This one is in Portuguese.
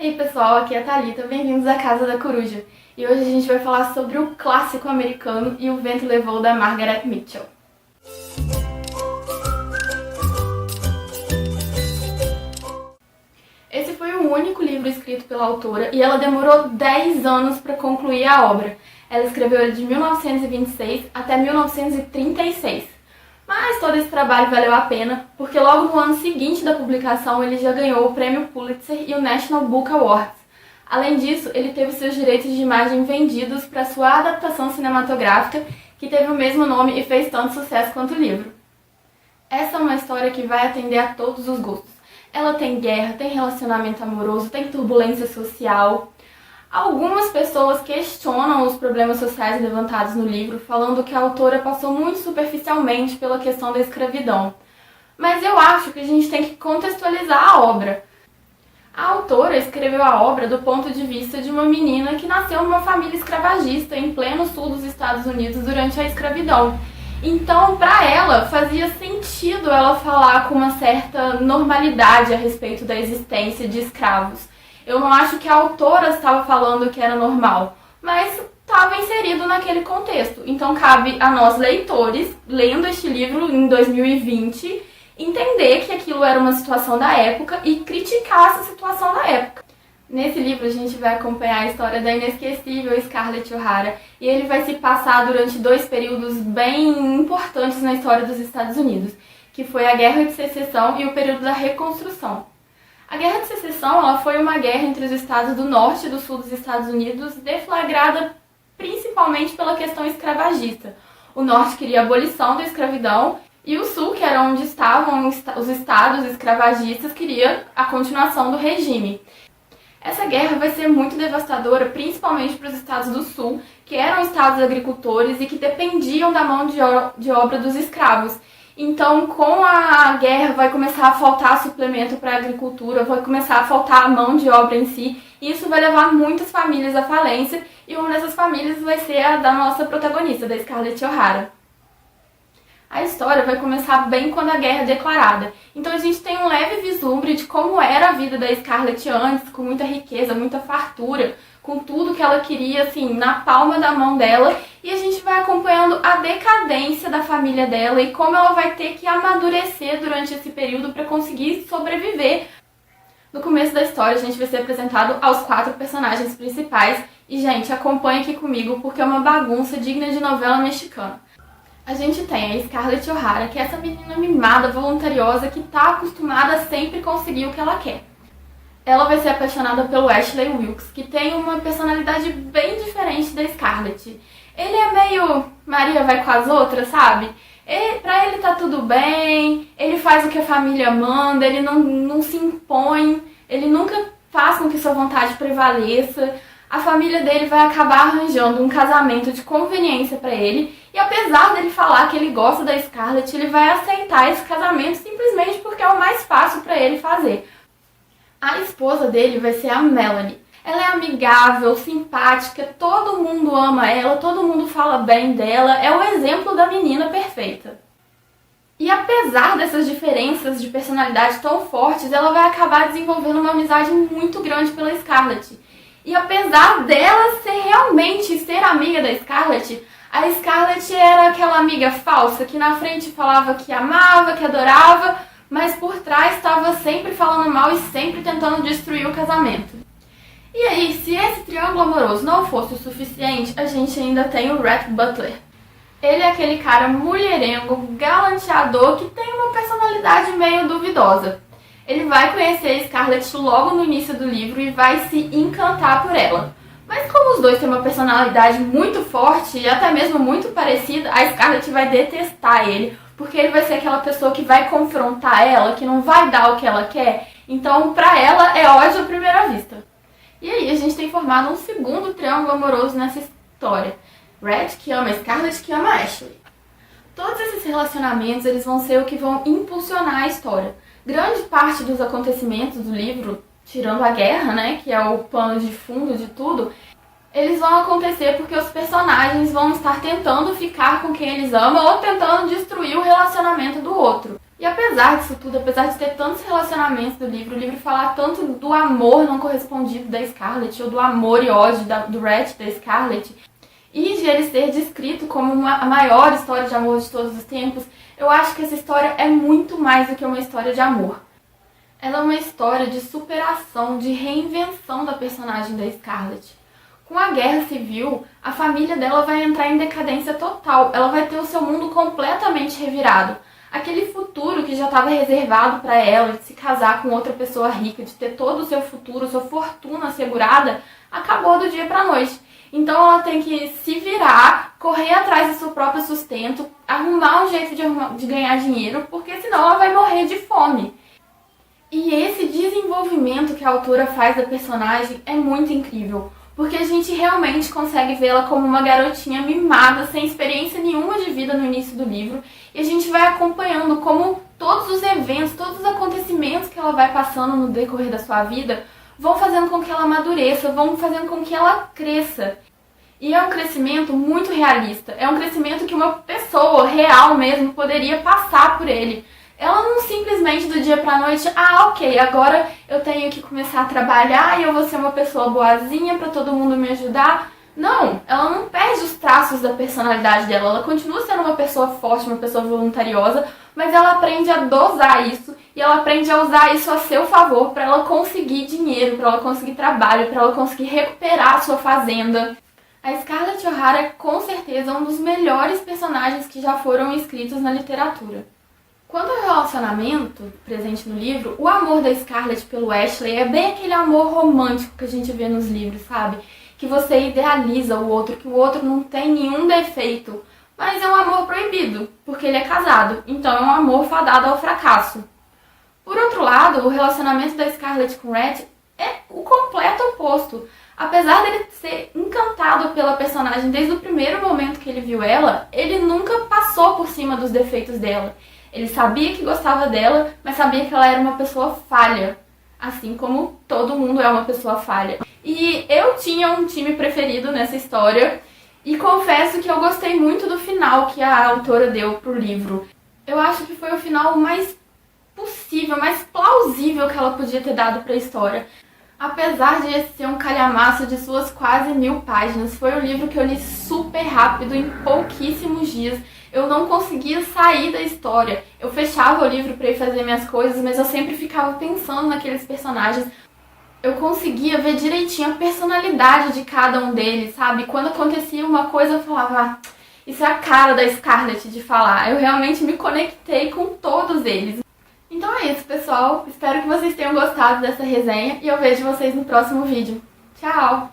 Ei pessoal, aqui é a Thalita, bem-vindos à Casa da Coruja. E hoje a gente vai falar sobre o clássico americano E o Vento Levou, da Margaret Mitchell. Esse foi o único livro escrito pela autora e ela demorou 10 anos para concluir a obra. Ela escreveu ele de 1926 até 1936. Mas todo esse trabalho valeu a pena, porque logo no ano seguinte da publicação ele já ganhou o Prêmio Pulitzer e o National Book Awards. Além disso, ele teve seus direitos de imagem vendidos para sua adaptação cinematográfica, que teve o mesmo nome e fez tanto sucesso quanto o livro. Essa é uma história que vai atender a todos os gostos. Ela tem guerra, tem relacionamento amoroso, tem turbulência social. Algumas pessoas questionam os problemas sociais levantados no livro, falando que a autora passou muito superficialmente pela questão da escravidão. Mas eu acho que a gente tem que contextualizar a obra. A autora escreveu a obra do ponto de vista de uma menina que nasceu numa família escravagista em pleno sul dos Estados Unidos durante a escravidão. Então, para ela, fazia sentido ela falar com uma certa normalidade a respeito da existência de escravos. Eu não acho que a autora estava falando que era normal, mas estava inserido naquele contexto. Então cabe a nós, leitores, lendo este livro em 2020, entender que aquilo era uma situação da época e criticar essa situação da época. Nesse livro a gente vai acompanhar a história da inesquecível Scarlett O'Hara e ele vai se passar durante dois períodos bem importantes na história dos Estados Unidos, que foi a Guerra de Secessão e o período da Reconstrução. A Guerra de Secessão ela foi uma guerra entre os estados do norte e do sul dos Estados Unidos, deflagrada principalmente pela questão escravagista. O norte queria a abolição da escravidão e o sul, que era onde estavam os estados escravagistas, queria a continuação do regime. Essa guerra vai ser muito devastadora, principalmente para os estados do sul, que eram estados agricultores e que dependiam da mão de obra dos escravos. Então, com a guerra, vai começar a faltar suplemento para a agricultura, vai começar a faltar a mão de obra em si, e isso vai levar muitas famílias à falência, e uma dessas famílias vai ser a da nossa protagonista, da Scarlett O'Hara. A história vai começar bem quando a guerra é declarada. Então a gente tem um leve vislumbre de como era a vida da Scarlett antes, com muita riqueza, muita fartura, com tudo que ela queria, assim, na palma da mão dela. E a gente vai acompanhando a decadência da família dela e como ela vai ter que amadurecer durante esse período para conseguir sobreviver. No começo da história a gente vai ser apresentado aos 4 personagens principais. E, gente, acompanhe aqui comigo porque é uma bagunça digna de novela mexicana. A gente tem a Scarlett O'Hara, que é essa menina mimada, voluntariosa, que está acostumada a sempre conseguir o que ela quer. Ela vai ser apaixonada pelo Ashley Wilkes, que tem uma personalidade bem diferente da Scarlett. Ele é meio Maria vai com as outras, sabe? Pra ele tá tudo bem, ele faz o que a família manda, ele não se impõe, ele nunca faz com que sua vontade prevaleça. A família dele vai acabar arranjando um casamento de conveniência pra ele, e apesar dele falar que ele gosta da Scarlett, ele vai aceitar esse casamento simplesmente porque é o mais fácil pra ele fazer. A esposa dele vai ser a Melanie. Ela é amigável, simpática, todo mundo ama ela, todo mundo fala bem dela, é o exemplo da menina perfeita. E apesar dessas diferenças de personalidade tão fortes, ela vai acabar desenvolvendo uma amizade muito grande pela Scarlett. E apesar dela realmente ser amiga da Scarlett, a Scarlett era aquela amiga falsa que na frente falava que amava, que adorava, mas por trás estava sempre falando mal e sempre tentando destruir o casamento. E aí, se esse triângulo amoroso não fosse o suficiente, a gente ainda tem o Rhett Butler. Ele é aquele cara mulherengo, galanteador, que tem uma personalidade meio duvidosa. Ele vai conhecer a Scarlett logo no início do livro e vai se encantar por ela. Mas como os dois têm uma personalidade muito forte e até mesmo muito parecida, a Scarlett vai detestar ele, porque ele vai ser aquela pessoa que vai confrontar ela, que não vai dar o que ela quer. Então, pra ela, é ódio à primeira vista. E aí, a gente tem formado um segundo triângulo amoroso nessa história. Rhett, que ama a Scarlett, que ama a Ashley. Todos esses relacionamentos, eles vão ser o que vão impulsionar a história. Grande parte dos acontecimentos do livro, tirando a guerra, né, que é o pano de fundo de tudo, eles vão acontecer porque os personagens vão estar tentando ficar com quem eles amam ou tentando destruir o relacionamento do outro. E apesar disso tudo, apesar de ter tantos relacionamentos do livro, o livro falar tanto do amor não correspondido da Scarlett, ou do amor e ódio do Rhett da Scarlett, e de ele ser descrito como a maior história de amor de todos os tempos, eu acho que essa história é muito mais do que uma história de amor. Ela é uma história de superação, de reinvenção da personagem da Scarlett. Com a Guerra Civil, a família dela vai entrar em decadência total, ela vai ter o seu mundo completamente revirado. Aquele futuro que já estava reservado para ela, de se casar com outra pessoa rica, de ter todo o seu futuro, sua fortuna assegurada, acabou do dia para a noite. Então ela tem que se virar, correr atrás do seu próprio sustento, arrumar um jeito de ganhar dinheiro, porque senão ela vai morrer de fome. E esse desenvolvimento que a autora faz da personagem é muito incrível, porque a gente realmente consegue vê-la como uma garotinha mimada, sem experiência nenhuma de vida no início do livro, e a gente vai acompanhando como todos os eventos, todos os acontecimentos que ela vai passando no decorrer da sua vida vão fazendo com que ela amadureça, vão fazendo com que ela cresça. E é um crescimento muito realista, é um crescimento que uma pessoa real mesmo poderia passar por ele. Ela não simplesmente do dia pra noite, ok, agora eu tenho que começar a trabalhar e eu vou ser uma pessoa boazinha pra todo mundo me ajudar. Não, ela não perde os traços da personalidade dela, ela continua sendo uma pessoa forte, uma pessoa voluntariosa, mas ela aprende a dosar isso e ela aprende a usar isso a seu favor pra ela conseguir dinheiro, pra ela conseguir trabalho, pra ela conseguir recuperar a sua fazenda. A Scarlett O'Hara é com certeza um dos melhores personagens que já foram escritos na literatura. Quanto ao relacionamento presente no livro, o amor da Scarlett pelo Ashley é bem aquele amor romântico que a gente vê nos livros, sabe? Que você idealiza o outro, que o outro não tem nenhum defeito, mas é um amor proibido, porque ele é casado, então é um amor fadado ao fracasso. Por outro lado, o relacionamento da Scarlett com o Rhett é o completo oposto. Apesar dele ser encantado pela personagem desde o primeiro momento que ele viu ela, ele nunca passou por cima dos defeitos dela. Ele sabia que gostava dela, mas sabia que ela era uma pessoa falha, assim como todo mundo é uma pessoa falha. E eu tinha um time preferido nessa história, e confesso que eu gostei muito do final que a autora deu pro livro. Eu acho que foi o final mais possível, mais plausível que ela podia ter dado pra história. Apesar de esse ser um calhamaço de suas quase 1000 páginas, foi um livro que eu li super rápido, em pouquíssimos dias. Eu não conseguia sair da história. Eu fechava o livro para ir fazer minhas coisas, mas eu sempre ficava pensando naqueles personagens. Eu conseguia ver direitinho a personalidade de cada um deles, sabe? Quando acontecia uma coisa, eu falava, isso é a cara da Scarlett de falar. Eu realmente me conectei com todos eles. Então é isso, pessoal. Espero que vocês tenham gostado dessa resenha e eu vejo vocês no próximo vídeo. Tchau!